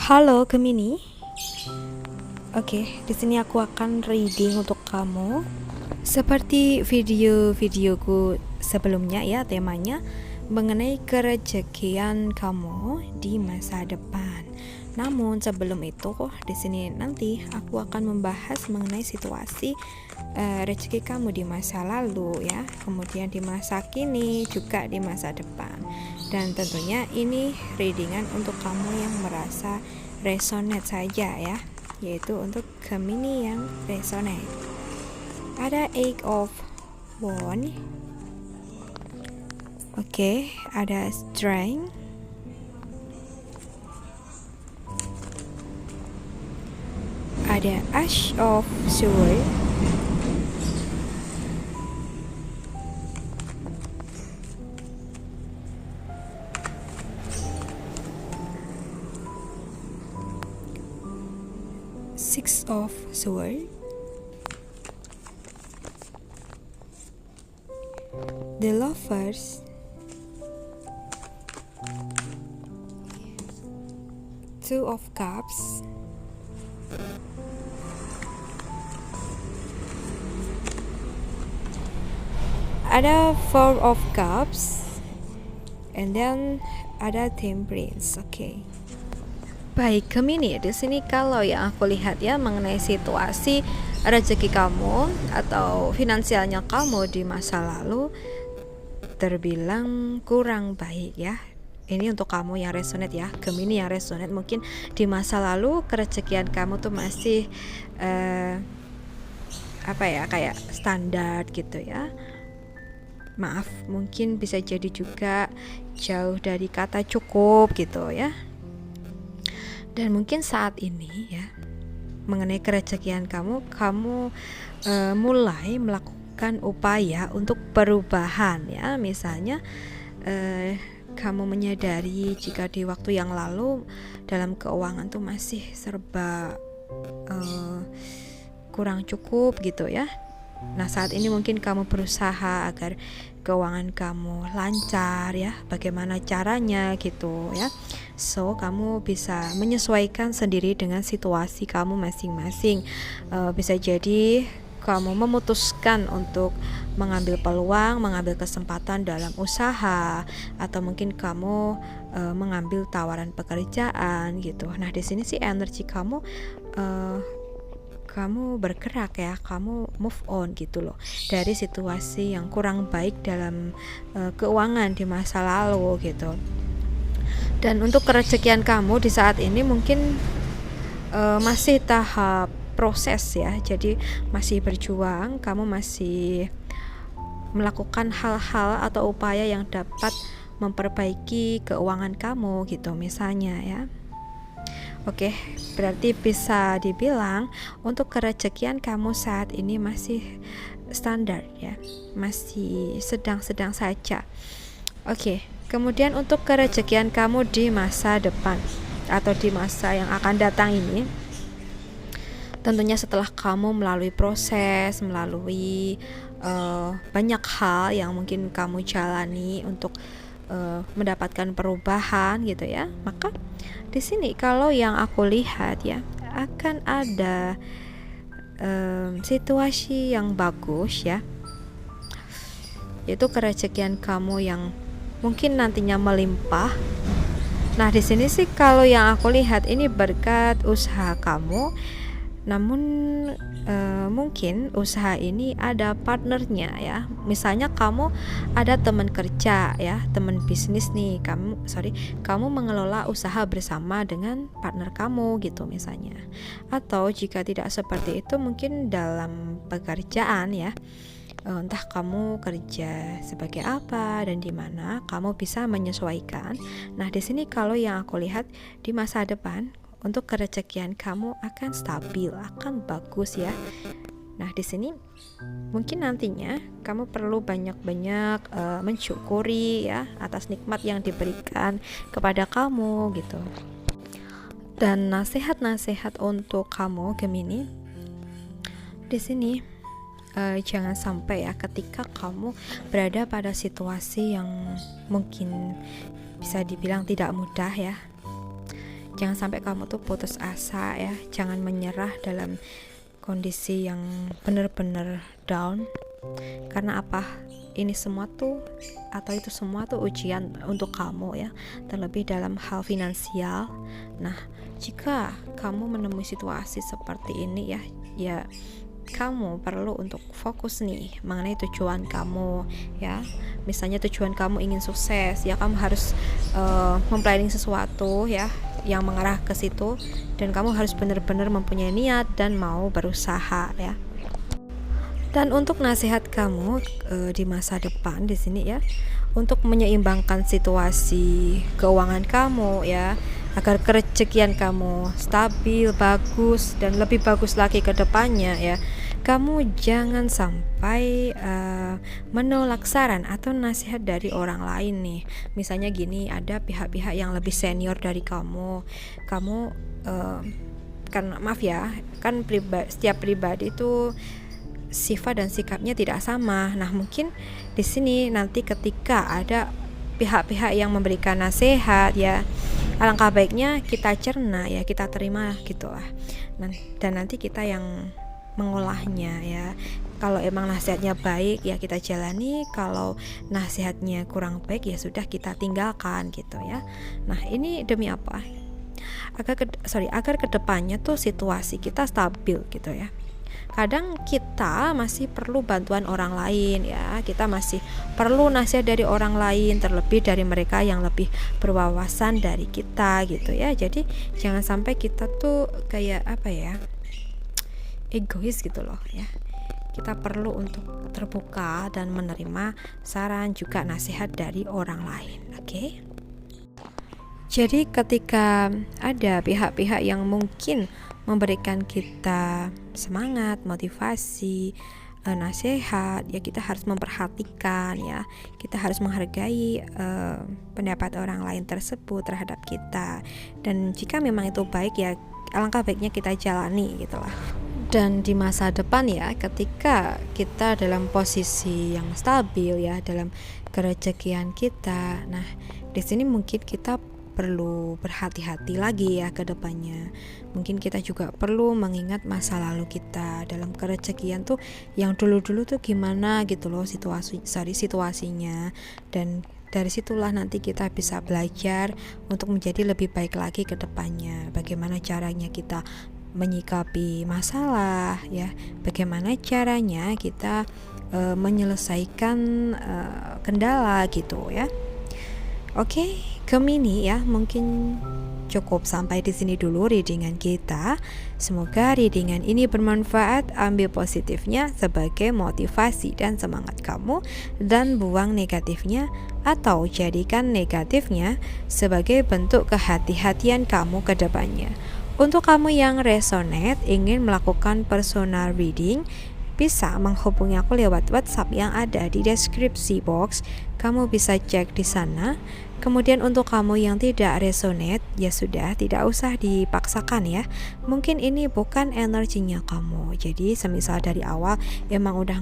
Halo Gemini. Oke, di sini aku akan reading untuk kamu. Seperti video-videoku sebelumnya ya, temanya mengenai kerejekian kamu di masa depan. Namun sebelum itu, di sini nanti aku akan membahas mengenai situasi rezeki kamu di masa lalu ya, kemudian di masa kini, juga di masa depan. Dan tentunya ini readingan untuk kamu yang merasa resonate saja ya, yaitu untuk Gemini yang resonate. Ada Eight of Wands. Oke, ada Strength. Ada Ace of Swords. Six of Swords. The Lovers. Two of Cups. Ada Four of Cups. And then ada Temperance. Oke. Baik, Gemini, di sini kalau yang aku lihat ya mengenai situasi rezeki kamu atau finansialnya kamu di masa lalu terbilang kurang baik ya. Ini untuk kamu yang resonate ya, Gemini yang resonate, mungkin di masa lalu kerezekian kamu tuh masih kayak standar gitu ya. Maaf, mungkin bisa jadi juga jauh dari kata cukup gitu ya. Dan mungkin saat ini ya, mengenai kerezekian kamu mulai melakukan upaya untuk perubahan ya. Misalnya kamu menyadari jika di waktu yang lalu dalam keuangan tuh masih serba kurang cukup gitu ya. Nah, saat ini mungkin kamu berusaha agar keuangan kamu lancar ya, bagaimana caranya gitu ya. So, kamu bisa menyesuaikan sendiri dengan situasi kamu masing-masing. Bisa jadi kamu memutuskan untuk mengambil peluang, mengambil kesempatan dalam usaha, atau mungkin kamu mengambil tawaran pekerjaan gitu. Nah, di sini sih energi kamu bergerak ya, kamu move on gitu loh dari situasi yang kurang baik dalam keuangan di masa lalu gitu. Dan untuk kerezekian kamu di saat ini mungkin masih tahap proses ya, jadi masih berjuang, kamu masih melakukan hal-hal atau upaya yang dapat memperbaiki keuangan kamu gitu misalnya ya. Oke, berarti bisa dibilang untuk kerezekian kamu saat ini masih standar ya, masih sedang-sedang saja. Oke, kemudian untuk kerezekian kamu di masa depan atau di masa yang akan datang ini, tentunya setelah kamu melalui proses, melalui banyak hal yang mungkin kamu jalani untuk mendapatkan perubahan gitu ya, maka di sini kalau yang aku lihat ya akan ada situasi yang bagus ya, yaitu kerezekian kamu yang mungkin nantinya melimpah. Nah, di sini sih kalau yang aku lihat ini berkat usaha kamu, namun mungkin usaha ini ada partnernya ya. Misalnya kamu ada teman kerja ya, teman bisnis nih, kamu mengelola usaha bersama dengan partner kamu gitu misalnya. Atau jika tidak seperti itu, mungkin dalam pekerjaan ya, entah kamu kerja sebagai apa dan di mana, kamu bisa menyesuaikan. Nah, di sini kalau yang aku lihat di masa depan untuk kerezekian kamu akan stabil, akan bagus ya. Nah, di sini mungkin nantinya kamu perlu banyak-banyak mensyukuri ya atas nikmat yang diberikan kepada kamu gitu. Dan nasihat-nasihat untuk kamu Gemini di sini, jangan sampai ya ketika kamu berada pada situasi yang mungkin bisa dibilang tidak mudah ya, jangan sampai kamu tuh putus asa ya, jangan menyerah dalam kondisi yang benar-benar down. Karena apa? Ini semua tuh atau itu semua tuh ujian untuk kamu ya, terlebih dalam hal finansial. Nah, jika kamu menemui situasi seperti ini ya kamu perlu untuk fokus nih mengenai tujuan kamu ya. Misalnya tujuan kamu ingin sukses ya, kamu harus memplanning sesuatu ya yang mengarah ke situ, dan kamu harus benar-benar mempunyai niat dan mau berusaha ya. Dan untuk nasihat kamu di masa depan di sini ya, untuk menyeimbangkan situasi keuangan kamu ya, agar kerezekian kamu stabil, bagus, dan lebih bagus lagi ke depannya ya. Kamu jangan sampai menolak saran atau nasihat dari orang lain nih. Misalnya gini, ada pihak-pihak yang lebih senior dari kamu kan maaf ya, kan setiap pribadi itu sifat dan sikapnya tidak sama. Nah, mungkin di sini nanti ketika ada pihak-pihak yang memberikan nasihat ya, alangkah baiknya kita cerna ya, kita terima gitulah. Dan nanti kita yang mengolahnya ya. Kalau emang nasihatnya baik ya kita jalani, kalau nasihatnya kurang baik ya sudah kita tinggalkan gitu ya. Nah, ini demi apa? Agar kedepannya tuh situasi kita stabil gitu ya. Kadang kita masih perlu bantuan orang lain ya, kita masih perlu nasihat dari orang lain, terlebih dari mereka yang lebih berwawasan dari kita gitu ya. Jadi jangan sampai kita tuh kayak apa ya, egois gitu loh ya. Kita perlu untuk terbuka dan menerima saran juga nasihat dari orang lain. Oke? Jadi ketika ada pihak-pihak yang mungkin memberikan kita semangat, motivasi, nasihat, ya kita harus memperhatikan ya. Kita harus menghargai pendapat orang lain tersebut terhadap kita. Dan jika memang itu baik ya, alangkah baiknya kita jalani gitulah. Dan di masa depan ya, ketika kita dalam posisi yang stabil ya, dalam kerezekian kita, nah di sini mungkin kita perlu berhati-hati lagi ya ke depannya. Mungkin kita juga perlu mengingat masa lalu kita dalam kerezekian tuh yang dulu-dulu tuh gimana gitu loh situasinya, dan dari situlah nanti kita bisa belajar untuk menjadi lebih baik lagi ke depannya. Bagaimana caranya kita menyikapi masalah ya, bagaimana caranya kita menyelesaikan kendala gitu ya. Oke, Gemini ya, mungkin cukup sampai di sini dulu readingan kita. Semoga readingan ini bermanfaat. Ambil positifnya sebagai motivasi dan semangat kamu, dan buang negatifnya atau jadikan negatifnya sebagai bentuk kehati-hatian kamu ke depannya. Untuk kamu yang resonate ingin melakukan personal reading, bisa menghubungi aku lewat WhatsApp yang ada di deskripsi box. Kamu bisa cek di sana. Kemudian untuk kamu yang tidak resonate, ya sudah, tidak usah dipaksakan ya. Mungkin ini bukan energinya kamu. Jadi semisal dari awal emang udah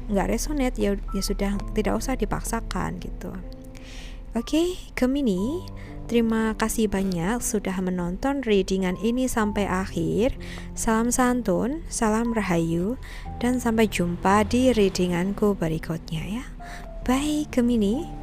nggak resonate, ya sudah, tidak usah dipaksakan gitu. Oke, Gemini, terima kasih banyak sudah menonton readingan ini sampai akhir. Salam santun, salam rahayu, dan sampai jumpa di readinganku berikutnya ya. Bye Gemini.